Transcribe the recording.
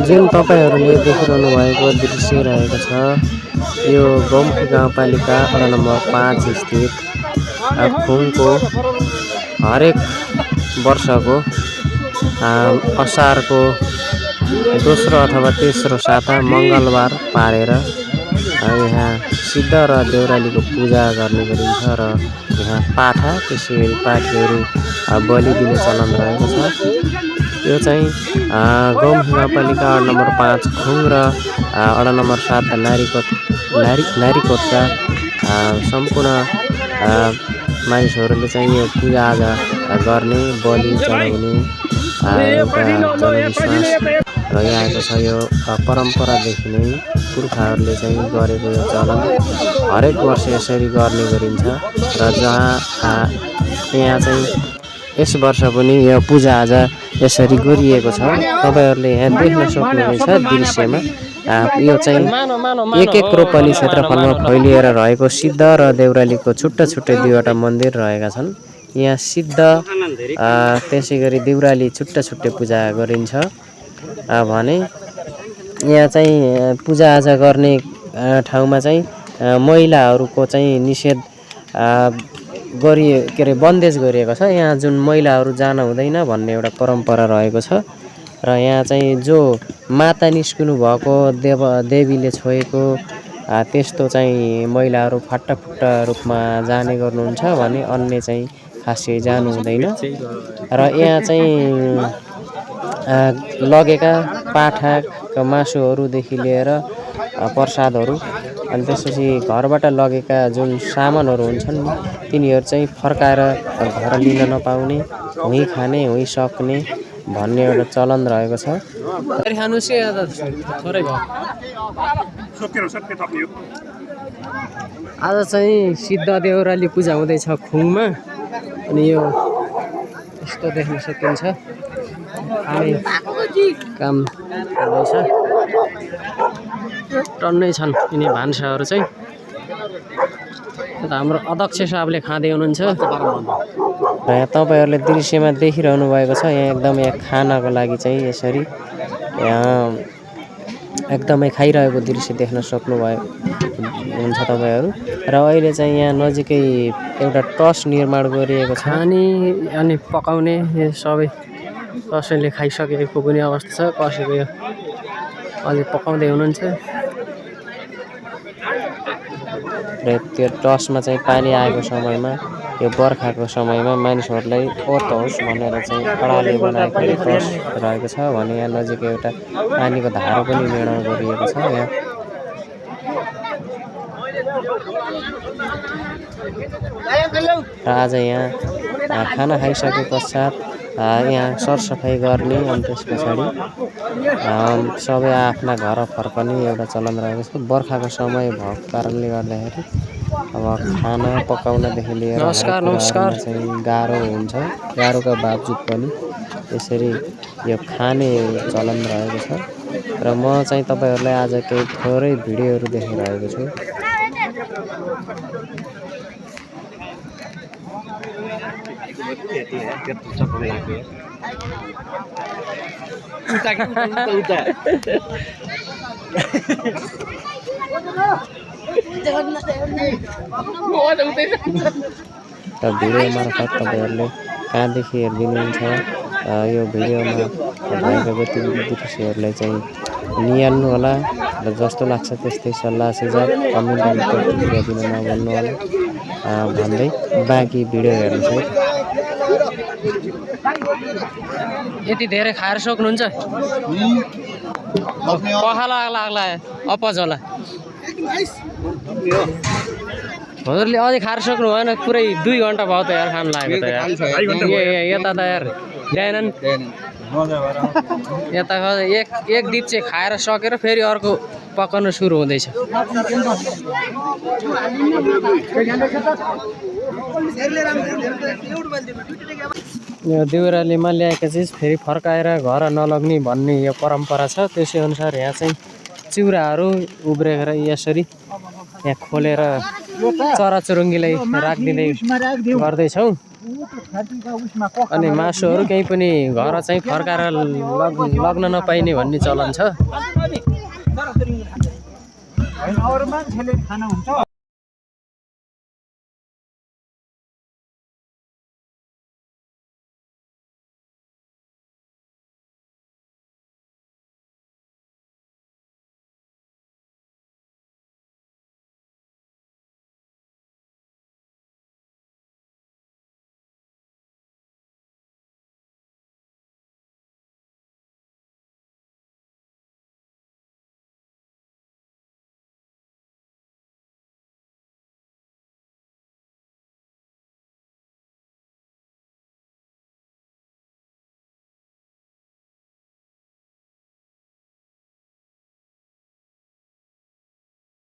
जुन तपाईहरुले देखिरहनु भएको दृश्य रहेको छ यो गौमुखी गाउँपालिका वडा नम्बर 5 स्थित खुङको हरेक वर्षको असारको दोस्रो अथवा तेस्रो साता मंगलबार पारेर यहाँ सिद्ध र देउरालीको पूजा गर्ने गरिन्छ र यहाँ पाठा त्यसैगरी पाठीहरू बलि दिने चलन रहेको छ। यो चाहिँ गौमुखी गाउँपालिका वडा नम्बर 5 खुङ र वडा नम्बर 7 नारीकोटका सम्पूर्ण मानिसहरूले चाहिँ यो पूजाआजा गर्ने बलि चढाउने एउटा जनविश्वास रहिआएको छ। यो परम्परादेखि नै पुर्खाहरूले चाहिँ गरेको यो चलन हरेक वर्ष यसरी गर्ने गरिन्छ र जहाँ यहाँ चाहिँ यस वर्ष पनि यो पूजाआजा यसरी गरिएको छ। तपाईहरुले यहाँ देख्न सक्नुहुनेछ दृश्यमा यो चाहिँ एक रोपनी क्षेत्रफलमा फैलिएर रहेको सिद्ध र देउरालीको छुट्टा छुट्टै दुईवटा मन्दिर रहेका छन्। यहाँ सिद्ध त्यसैगरी देउराली छुट्टा छुट्टै पूजा गरिन्छ भने यहाँ चाहिँ पूजाआजा गर्ने ठाउँमा चाहिँ महिलाहरूको चाहिँ निषेध बन्देज गरिएको छ। यहाँ जुन महिलाहरू जान हुँदैन भन्ने एउटा परम्परा रहेको छ र यहाँ चाहिँ जो माता निस्किनु भएको देवीले छोएको त्यस्तो चाहिँ महिलाहरू फाटाफुट्टा रूपमा जाने गर्नुहुन्छ भने अन्य चाहिँ खासै जानु हुँदैन र यहाँ चाहिँ लगेका पाठाका मासुहरूदेखि लिएर प्रसादहरू अनि त्यसपछि घरबाट लगेका जुन सामानहरू हुन्छन् तिनीहरू चाहिँ फर्काएर घर लिन नपाउने, हुँ खाने हुँ सक्ने भन्ने एउटा चलन रहेको छ। आज चाहिँ सिद्ध देउराली पूजा हुँदैछ खुङमा अनि यो यस्तो देख्न सकिन्छ काम हुँदैछ टन्नै छन् यिनी भान्साहरू चाहिँ। हाम्रो अध्यक्ष साहबले खाँदै हुनुहुन्छ र यहाँ तपाईहरुले दृश्यमा देखिरहनु भएको छ यहाँ एकदमै खानाको लागि चाहिँ यसरी यहाँ एकदमै खाइरहेको दृश्य देख्न सक्नुभयो हुन्छ तपाईहरु। र अहिले चाहिँ यहाँ नजिकै एउटा टस निर्माण गरिएको छ अनि पकाउने यो सबै कसैले खाइसकेको पनि अवस्था छ, कसैले अझै पकाउँदै हुनुहुन्छ र त्यो टसमा चाहिँ पानी आएको समयमा यो बर्खाको समयमा मानिसहरूलाई ओर्तोस् भनेर चाहिँ कडाले बनाएको टस रहेको छ भने यहाँ नजिकै एउटा पानीको धारो पनि निर्माण गरिएको छ। यहाँ आज यहाँ खाना खाइसके पश्चात यहाँ सरसफाई गर्ने अनि त्यसपछि सबै आफ्ना घर फर्कने एउटा चलन रहेको छ। बर्खाको समय भएको कारणले गर्दाखेरि अब खाना पकाउनदेखि लिएर चाहिँ गाह्रो हुन्छ, गाह्रोका बावजुद पनि यसरी यो खाने चलन रहेको छ र म चाहिँ तपाईहरुलाई आज केही थोरै भिडियोहरू देखाइरहेको छु। भिडियो मार्फत तपाईहरुले कहाँदेखि हेरिदिनुहुन्छ यो भिडियोमा भएका दृश्यहरूलाई चाहिँ निहाल्नु होला र जस्तो लाग्छ त्यस्तै सल्लाह सुझाव कमेन्टमा प्रतिक्रिया दिन नभुल्नु होला भन्दै बाँकी भिडियो हेर्नुहोस् है। यति धेरै खाएर सक्नुहुन्छ पखाला लाग्ला अपज होला हजुरले अझै खाएर सक्नु भएन पुरै 2 घण्टा भयो त यार खान लाग्यो त यार यता त यार ल्याएनन् यता एक दिप चाहिँ खाएर सकेर फेरि अर्को पकाउन सुरु हुँदैछ। यो देउरालीमा ल्याएका चिज फेरि फर्काएर घर नलग्ने भन्ने यो परम्परा छ। त्यसै अनुसार यहाँ चाहिँ चिउराहरू उब्रेर यसरी यहाँ खोलेर चराचुरुङ्गीलाई राखिदिँदै गर्दैछौँ। अनि मासुहरू केही पनि घर चाहिँ फर्काएर लग्न नपाइने भन्ने चलन छ।